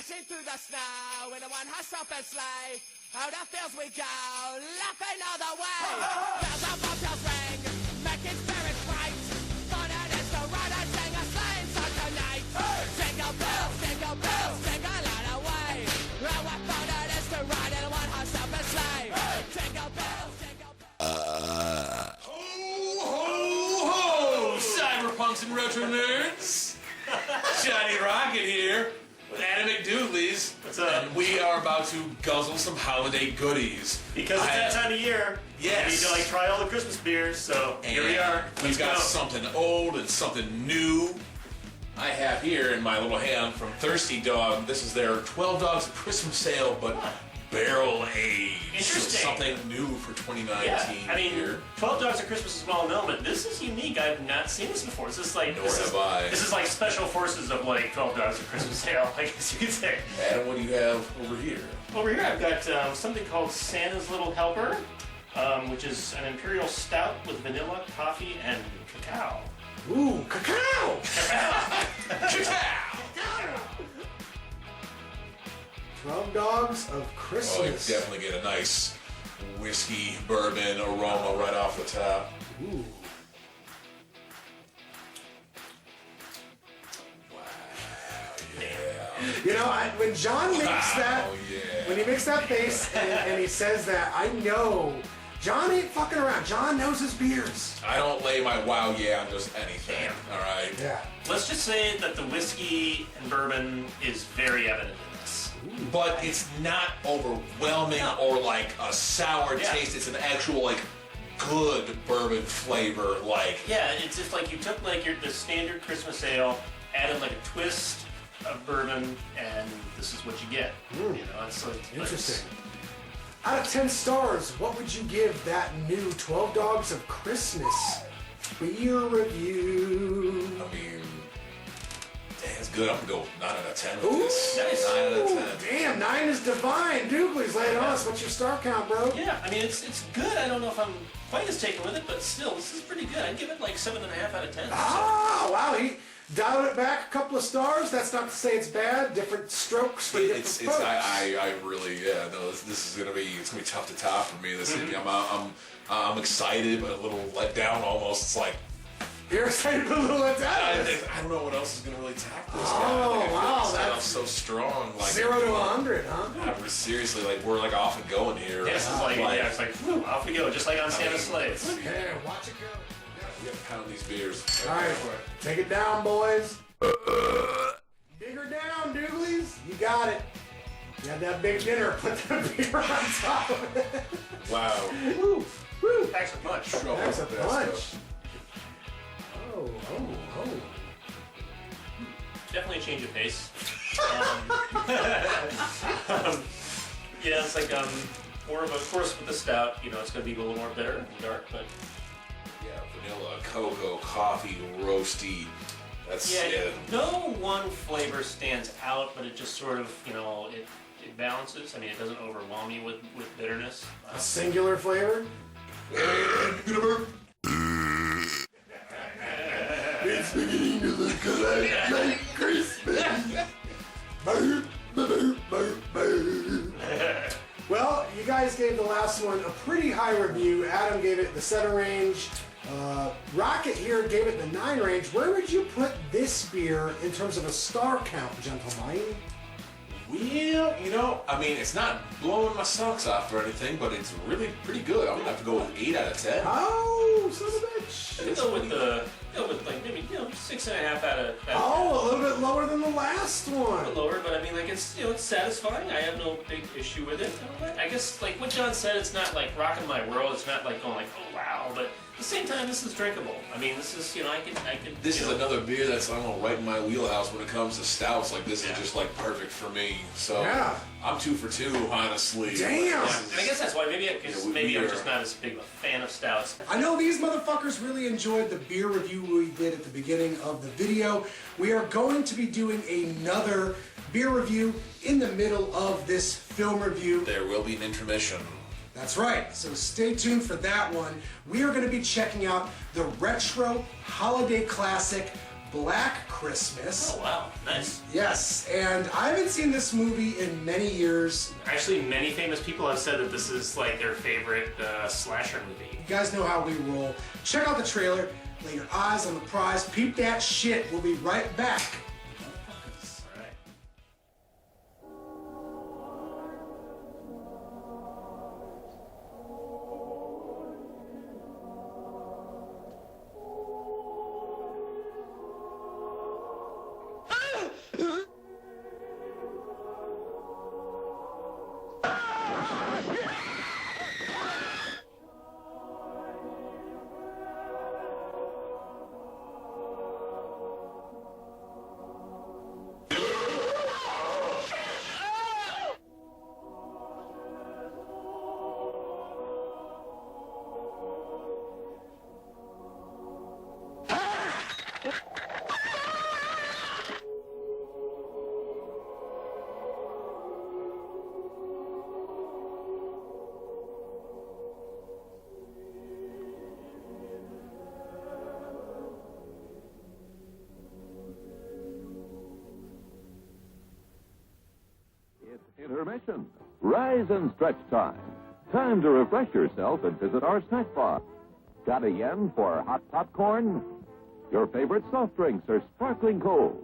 Dashing through the snow in a one-horse open sleigh. Oh, the fields we go, laughing all the way. Bells on bobtails ring, making spirits bright. Fun it is to ride and sing a sleighing song tonight. Jingle bells, jingle all the way. Oh, what fun it is to ride in a one-horse open sleigh. Jingle bells, jingle bells. Ho, ho, ho! Cyberpunks and retro nerds! Johnny Rocket here with Adam McDoogleez. What's up? And we are about to guzzle some holiday goodies. Because it's that time of year. Yes. You need to try all the Christmas beers, so here we are. We've got something old and something new. I have here in my little hand from Thirsty Dog. This is their 12 Dogs Christmas sale, but barrel aged. Interesting. Something new for 2019 Yeah, I mean, here. 12 Dogs of Christmas is well known, but this is unique. I've not seen this before. This is like this is like special forces of like 12 Dogs of Christmas sale, I guess you could say. Adam, what do you have over here? Over here, I've got something called Santa's Little Helper, which is an imperial stout with vanilla, coffee, and cacao. Ooh, cacao! Cacao! 12 Dogs of Oh, you Christmas. definitely get a nice whiskey, bourbon aroma right off the top. Ooh. Wow, yeah. You know, when John makes that, yeah. when he makes that face and he says that, I know John ain't fucking around. John knows his beers. I don't lay my wow yeah on just anything, alright? Yeah. Let's just say that the whiskey and bourbon is very evident in this. But it's not overwhelming or like a sour Yeah. taste. It's an actual like good bourbon flavor. Like Yeah, it's just like you took like the standard Christmas ale, added like a twist of bourbon, and this is what you get. You know, it's like Interesting. Out of 10 stars, what would you give that new 12 Dogs of Christmas beer review? I mean, dang, it's good. I'm gonna go 9 out of 10 with Ooh, this. nice. 9 out of 10. Damn, 9 is divine. Doogleez, lay it on us. What's your star count, bro? Yeah, I mean it's good. I don't know if I'm quite as taken with it, but still, this is pretty good. I'd give it like 7.5 out of 10. Ah, wow, he dialed it back a couple of stars. That's not to say it's bad. Different strokes for different It's folks. I really no. This is gonna be tough to top for me. This I'm excited but a little let down almost. It's like You're excited for a little let down. I don't know what else is gonna really top this. Oh, guy. wow, That's that's so strong. Like 0 to 100, huh? We're seriously like we're like off and going here. Yeah, this is like yeah, it's like whew, off we go, just like on Santa's sleigh. Okay, watch it go. We gotta pound these beers. All right, take it down, boys. Bigger down, Doogleez. You got it. You had that big dinner. Put that beer on top of it. Wow. Woo, woo. Packs a punch. Trouble That's a with that punch. stuff. Oh. Definitely a change of pace. Yeah, it's like more of a, of course with the stout, you know, it's gonna be a little more bitter and dark, but Yeah, vanilla, cocoa, coffee, roasty. That's yeah, no one flavor stands out, but it just sort of, you know, it balances. I mean, it doesn't overwhelm you with bitterness. A singular flavor? It's beginning to look like Christmas. Well, you guys gave the last one a pretty high review. Adam gave it the 7 range. Rocket here gave it the 9 range. Where would you put this beer in terms of a star count, gentlemen? Well, you know, I mean, it's not blowing my socks off or anything, but it's really pretty good. I'm gonna have to go with 8 out of 10. Oh, son of a bitch. I'd go with like maybe 6.5 out of. Oh, a little bit lower than the last A one. little lower, but I mean, like it's it's satisfying. I have no big issue with it. I guess like what John said, it's not like rocking my world. It's not like going like oh wow, but at the same time, this is drinkable. I mean, this is I can. This is another beer that's I don't know right in my wheelhouse when it comes to stouts. Like this is just like perfect for me. So Yeah. I'm 2 for 2, honestly. Damn. Yeah, and I guess that's why maybe we I'm are- just not as big of a fan of stouts. I know these motherfuckers really enjoyed the beer review we did at the beginning of the video. We are going to be doing another beer review in the middle of this film review. There will be an intermission. That's right, so stay tuned for that one. We are going to be checking out the retro holiday classic Black Christmas. Oh wow, nice. Yes, and I haven't seen this movie in many years. Actually, many famous people have said that this is like their favorite slasher movie. You guys know how we roll. Check out the trailer, lay your eyes on the prize, peep that shit. We'll be right back. All right. Intermission. Rise and stretch time. Time to refresh yourself and visit our snack bar. Got a yen for hot popcorn? Your favorite soft drinks are sparkling cold.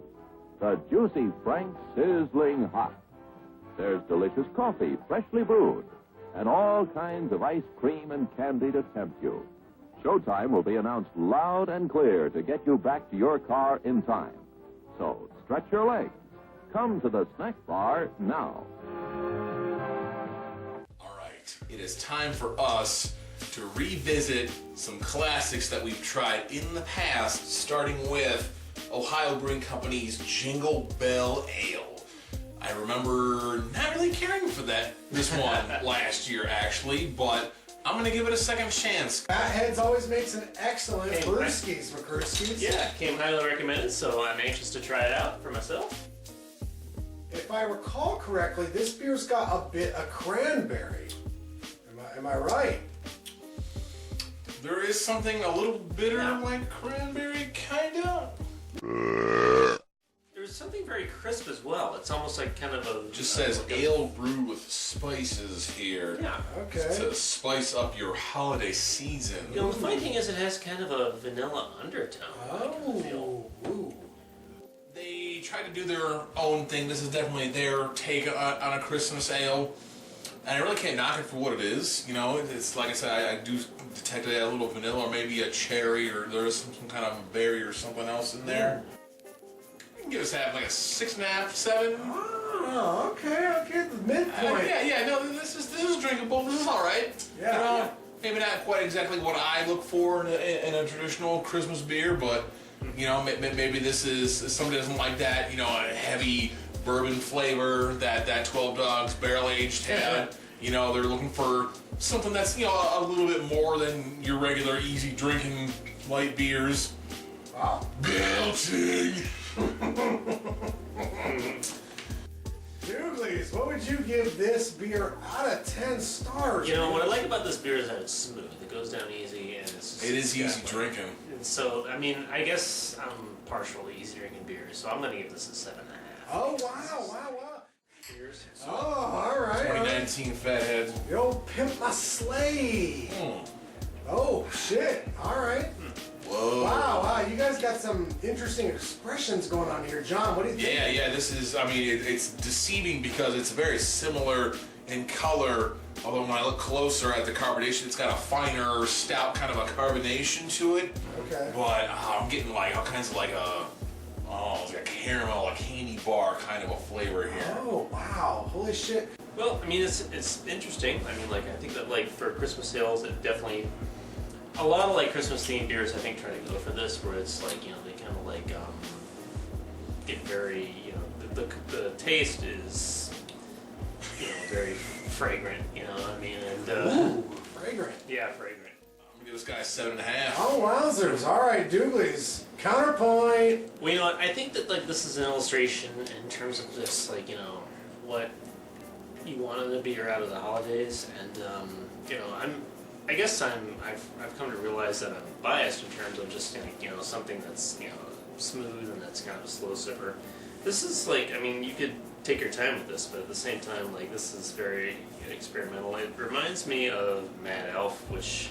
The juicy Frank sizzling hot. There's delicious coffee, freshly brewed, and all kinds of ice cream and candy to tempt you. Showtime will be announced loud and clear to get you back to your car in time. So stretch your legs. Come to the snack bar now. All right, it is time for us to revisit some classics that we've tried in the past, starting with Ohio Brewing Company's Jingle Bell Ale. I remember not really caring for this one last year, actually, but I'm going to give it a second chance. Fatheads always makes an excellent brewskis, McCurskies. Yeah, came highly recommended, so I'm anxious to try it out for myself. If I recall correctly, this beer's got a bit of cranberry. Am I right? There is something a little bitter like cranberry, kind of. There's something very crisp as well. It's almost like kind of a... Just says ale brewed with spices here. Yeah. Okay. To spice up your holiday season. You know, the funny thing is it has kind of a vanilla undertone. Oh. Ooh. They try to do their own thing. This is definitely their take on a Christmas ale. And I really can't knock it for what it is. You know, it's like I said, I do detect a little vanilla or maybe a cherry or there's some kind of berry or something else in there. You can give us like a 6.5, 7. Oh, okay, the midpoint. No, this is drinkable. This is all right. Yeah. You know, maybe not quite exactly what I look for in a traditional Christmas beer, but you know, maybe this is somebody doesn't like that. You know, a heavy bourbon flavor that 12 Dogs barrel aged had. You know, they're looking for something that's a little bit more than your regular easy drinking light beers. Wow. Belching. Doogleez, what would you give this beer out of 10 stars? You know, what I like about this beer is that it's smooth. It goes down easy and it's just... It is easy drinking. And so, I mean, I guess I'm partial to easy drinking beers, so I'm going to give this a 7.5. Oh, wow. Cheers. Oh, all right. 2019 Fathead. Yo, pimp my sleigh. Oh, shit. All right. Whoa. Wow, you guys got some interesting expressions going on here. John, what do you think? Yeah, this is, I mean, it's deceiving because it's very similar in color, although when I look closer at the carbonation, it's got a finer, stout kind of a carbonation to it. Okay. But I'm getting like all kinds of like it's like a caramel, a candy bar kind of a flavor here. Oh, wow. Holy shit. Well, I mean, it's interesting. I mean, like, I think that, like, for Christmas sales, it definitely... A lot of, like, Christmas-themed beers, I think, try to go for this, where it's, like, they kind of, like, get very, the taste is, very fragrant, you know what I mean? And, Ooh, fragrant. Yeah, fragrant. I'm gonna give this guy 7.5. Oh, wowzers. All right, Doogleez. Counterpoint. Well, you know what, I think that, like, this is an illustration in terms of just, like, what you want in a beer out of the holidays, and, I guess I've come to realize that I'm biased in terms of just, something that's, smooth and that's kind of a slow simmer. This is like, I mean, you could take your time with this, but at the same time, like, this is very experimental. It reminds me of Mad Elf, which,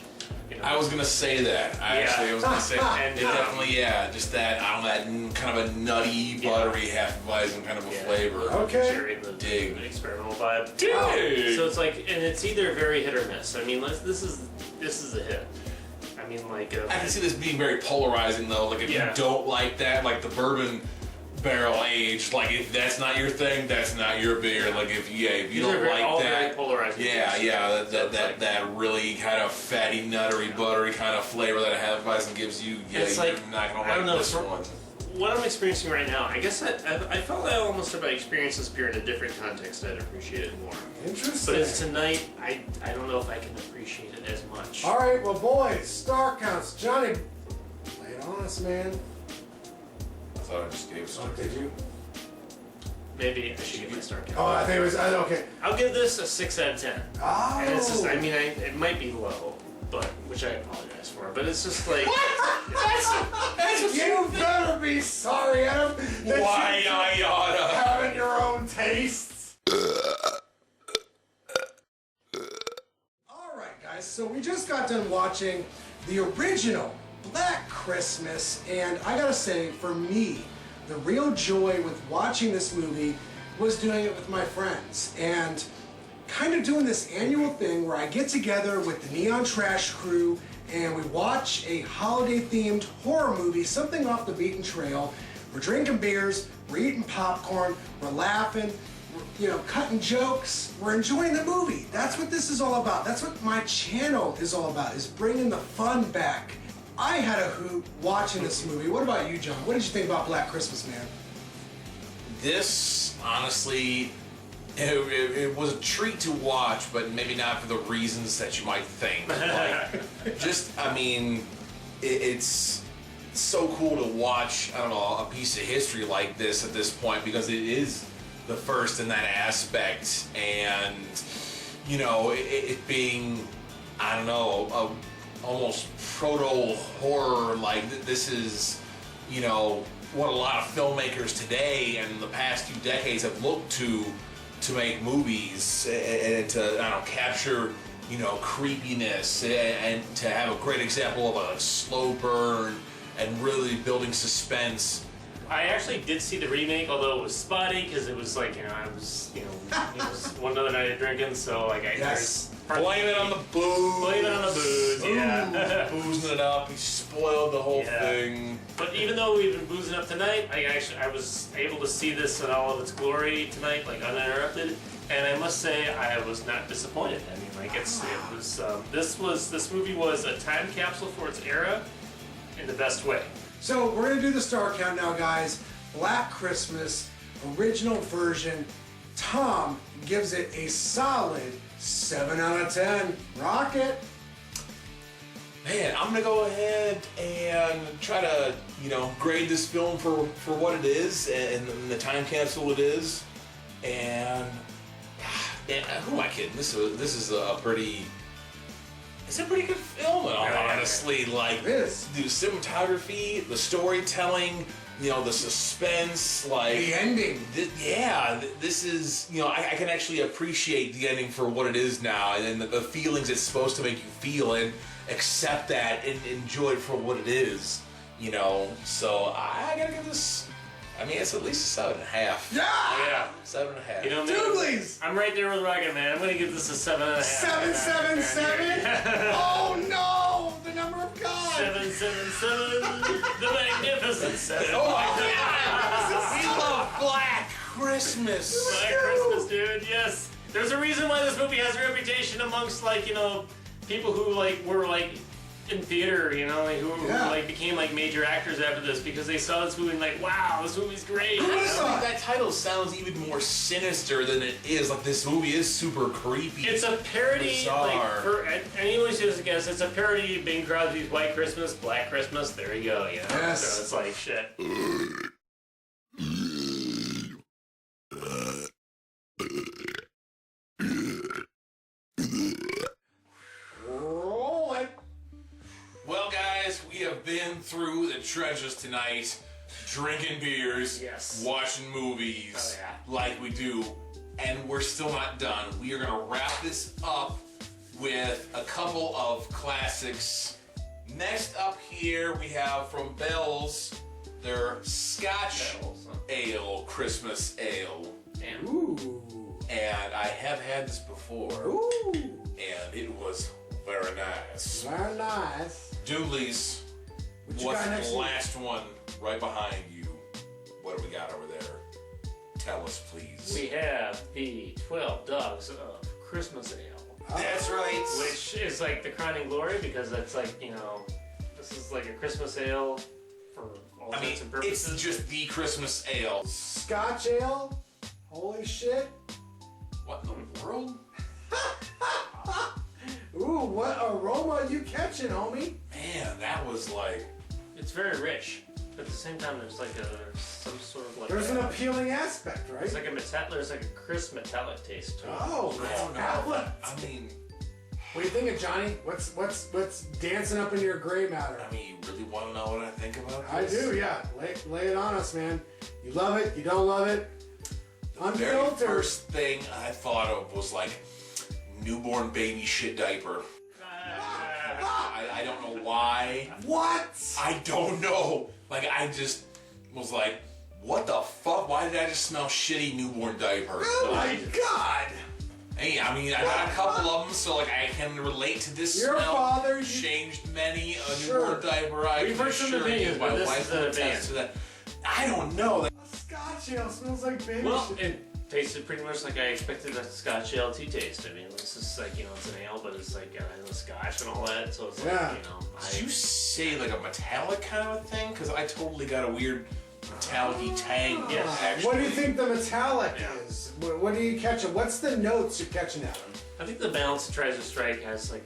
you know, I was gonna say that. I was gonna say, And, it definitely, just that, I don't know, that kind of a nutty, buttery, Hefeweizen kind of a flavor. Okay. Cherry, the Dig. experimental vibe. Dig. So it's like, and it's either very hit or miss. I mean, this is a hit. I mean, like, I can see this being very polarizing though. Like if you don't like that, like the bourbon barrel aged, like if that's not your thing, that's not your beer. Like if you don't like all that, very polarizing. that really kind of fatty, nuttery, buttery kind of flavor that a Hefeweizen gives you, it's you're like, not gonna I don't like know, this one. What I'm experiencing right now, I guess I felt I almost if I experienced this beer in a different context, I'd appreciate it more. Interesting. But tonight, I don't know if I can appreciate it as much. All right, well, boys, star counts. Johnny, lay it on us, man. I thought I just gave Oh, did you? Maybe I should give my star count. Oh, I think it was, okay. I'll give this a 6 out of 10. Oh. And it's just, I mean, it might be low, but which I apologize for. But it's just like You better be sorry, Adam. that Why you I oughta. having your own tastes. All right, guys. So we just got done watching the original Black Christmas, and I gotta say, for me, the real joy with watching this movie was doing it with my friends and kind of doing this annual thing where I get together with the Neon Trash crew and we watch a holiday-themed horror movie, something off the beaten trail. We're drinking beers, we're eating popcorn, we're laughing, we're, cutting jokes. We're enjoying the movie. That's what this is all about. That's what my channel is all about, is bringing the fun back. I had a hoot watching this movie. What about you, John? What did you think about Black Christmas, man? This, honestly, it was a treat to watch, but maybe not for the reasons that you might think. Like, just, I mean, it's so cool to watch, I don't know, a piece of history like this at this point, because it is the first in that aspect, and, it being, I don't know, almost proto-horror, like this is, what a lot of filmmakers today and the past few decades have looked to make movies and to, I don't know, capture, creepiness and to have a great example of a slow burn and really building suspense. I actually did see the remake, although it was spotty because it was like, I was, it was one other night of drinking, so like Blame it on the booze. Blame it on the booze, yeah. Boozing it up, he spoiled the whole thing. But even though we've been boozing up tonight, I was able to see this in all of its glory tonight, like uninterrupted, and I must say I was not disappointed. I mean, like this movie was a time capsule for its era in the best way. So we're gonna do the star count now, guys. Black Christmas, original version. Tom gives it a solid 7 out of 10. Rocket. Man, I'm gonna go ahead and try to, grade this film for what it is and the time capsule it is. And who am I kidding? This is a pretty. It's a pretty good film, in all honestly. Like the cinematography, the storytelling, the suspense, like the ending. This is, I can actually appreciate the ending for what it is now, and the feelings it's supposed to make you feel, and accept that and enjoy it for what it is. So I gotta give this. I mean, it's at least a 7.5. Yeah! 7.5. Doogleez! I'm right there with Rocket, man. I'm gonna give this a 7.5. 777? Oh no! The number of God! 777. The magnificent 7. Oh my God! We love Black Christmas. Black Christmas, dude. Yes. There's a reason why this movie has a reputation amongst people who were in theater, who became major actors after this because they saw this movie and wow, this movie's great. That title sounds even more sinister than it is. Like, this movie is super creepy. It's a parody. Bizarre. For anyone who's a guess, it's a parody of Bing Crosby's White Christmas, Black Christmas. There you go. Yes. So it's like shit. Well, guys, we have been through the trenches tonight, drinking beers, Yes. watching movies, Oh, yeah. like we do, and we're still not done. We are gonna wrap this up with a couple of classics. Next up here, we have from Bell's their Scotch Bell's, huh? Ale, Christmas Ale. Damn. Ooh. And I have had this before, Ooh. and it was very nice. Very nice. Doogleez, What you what's got next the week? last one right behind you? What do we got over there? Tell us, please. We have the 12 Dogs of Christmas Ale. That's right. Which is like the crowning glory because that's like, you know, this is like a Christmas ale for all I mean, intents and purposes. it's just the Christmas ale. Scotch ale? Holy shit. What in the world? Ooh, what aroma you catching, homie? Man, that was like... It's very rich, but at the same time, there's like some sort of like There's an appealing aspect, right? there's like a crisp metallic taste to it. Oh, I don't know. Outlet. I mean, What are you thinking, Johnny? What's dancing up in your gray matter? you really want to know what I think about I this? do, yeah. Lay it on us, man. You love it, you don't love it. The very Unfiltered. first thing I thought of was like newborn baby shit diaper. I don't know why. What? I don't know. Like, I just was like, what the fuck? Why did I just smell shitty newborn diaper? Oh my god! Hey, I mean, I got a couple of them, so like I can relate to this Your smell. father, you- changed many a Sure. newborn diaper. I We've can heard some assure opinions, you, but my this wife is an will opinion. attest to that. I don't know. Like, A Scotch ale smells like baby Well, shit. it tasted pretty much like I expected a Scotch ale to taste. I mean, this is like, you know, it's an ale, but it's like the Scotch and all that, so it's like, Yeah. you know, did you say like a metallic kind of thing? Because I totally got a weird metallic-y tang. Yes. actually. What do you think the metallic Yeah. is? What are you catching? What's the notes you're catching out of? I think the balance that tries to strike has like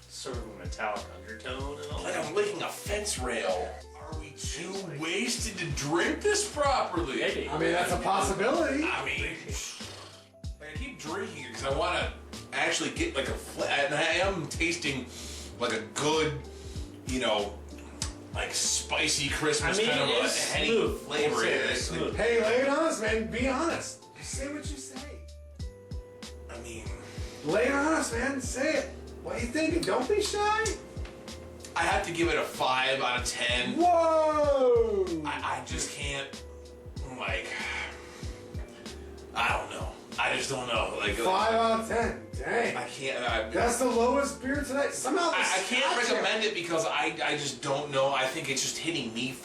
sort of a metallic undertone and all Like that. I'm licking a fence rail. Are we too wasted to drink this properly? Maybe. I mean, that's a possibility. I mean, like I keep drinking it because I want to actually get like and I am tasting like a good, you know, like spicy Christmas I mean, kind of it a is heady smooth. flavor. I'd say It's it's like- smooth. Hey, lay it on us, man. Be honest. Just say what you say. I mean, Lay it on us, man. Say it. What are you thinking? Don't be shy. I have to give it a 5 out of 10. Whoa! I just can't, like, I don't know. I just don't know. Like, 5 out of 10. Dang. I can't. That's the lowest beer tonight. Somehow the I can't Scotch ale- recommend it because I just don't know. I think it's just hitting me.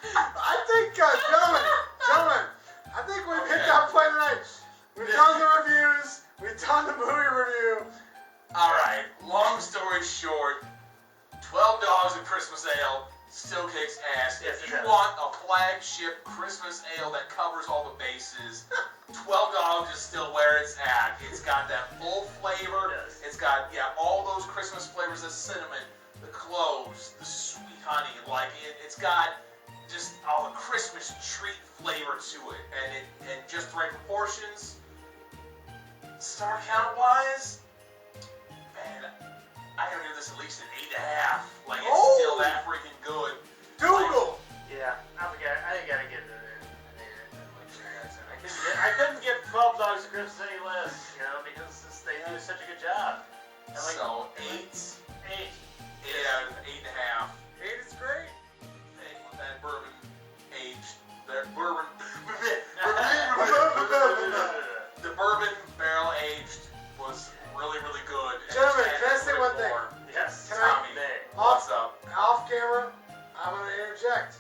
I think, gentlemen, I think we've hit that point tonight. We've done the reviews. We've done the movie review. Alright, long story short, 12 Dogs of Christmas Ale still kicks ass. Yes, If it you does. want a flagship Christmas ale that covers all the bases, 12 Dogs is still where it's at. It's got that full flavor. Yes. It's got, all those Christmas flavors, the cinnamon, the cloves, the sweet honey. Like, it's got just all the Christmas treat flavor to it. And just the right proportions. Star count wise, man, I gotta give this at least an 8.5. Like, it's Oh! still that freaking good. Dougal. Yeah, I gotta get it. I couldn't get 12 Dogs of Christmas any less, you know, because they do such a good job. I like So, 8. 8. 8 out of 8.5. 8 is great. Hey, with that bourbon aged, that bourbon, the bourbon barrel aged was really, really good. And Gentlemen, just can I added say a one bit thing? more. Yes. Can I- Tommy, Off- what's up? Off camera, I'm going to interject.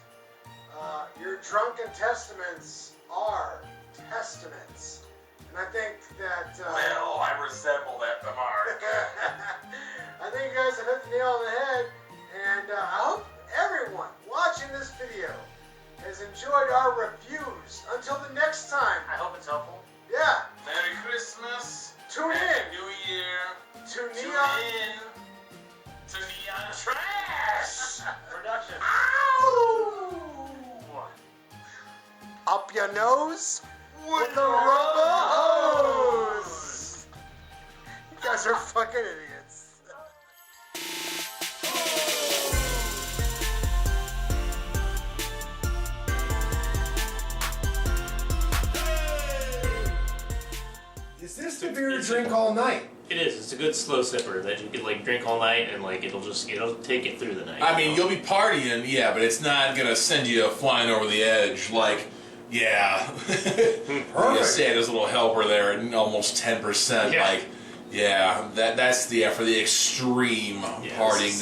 Your drunken testaments are testaments. And I think that... Well, I resemble that remark. I think you guys have hit the nail on the head. And I hope everyone watching this video has enjoyed our reviews. Until the next time. I hope it's helpful. Yeah, Merry Christmas. tune in. Happy New beer. To Tune Neon. in to Neon Trash Production. Ow! Up your nose With the rubber hose. You guys are fucking idiots. Is this the beer to drink all night? It is. It's a good slow sipper that you could like drink all night and like it'll take it through the night. I mean, you'll be partying, yeah, but it's not gonna send you flying over the edge like, yeah. You Santa's little helper there at almost 10%. Yeah. Like, yeah, that's for the extreme Yes. partying.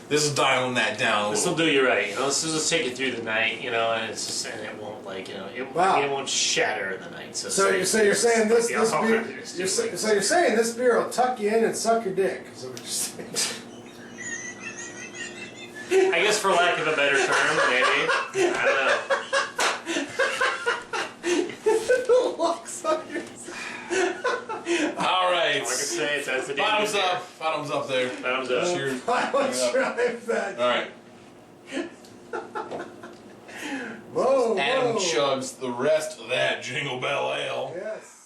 This is dialing that down. This will do you right. You know, this will just take you through the night. You know, and it's just and it won't like it Wow. it won't shatter in the night. So you're saying this beer? So you're saying this beer will tuck you in and suck your dick? Is that what you're saying? I guess for lack of a better term, maybe. I don't know. All right. All I can say is that's the Bottoms dangerous up. Bottoms up there. beer. Bottoms up. Cheers. I was trying that. All right. Whoa, Adam whoa. chugs the rest of that Jingle Bell Ale. Yes.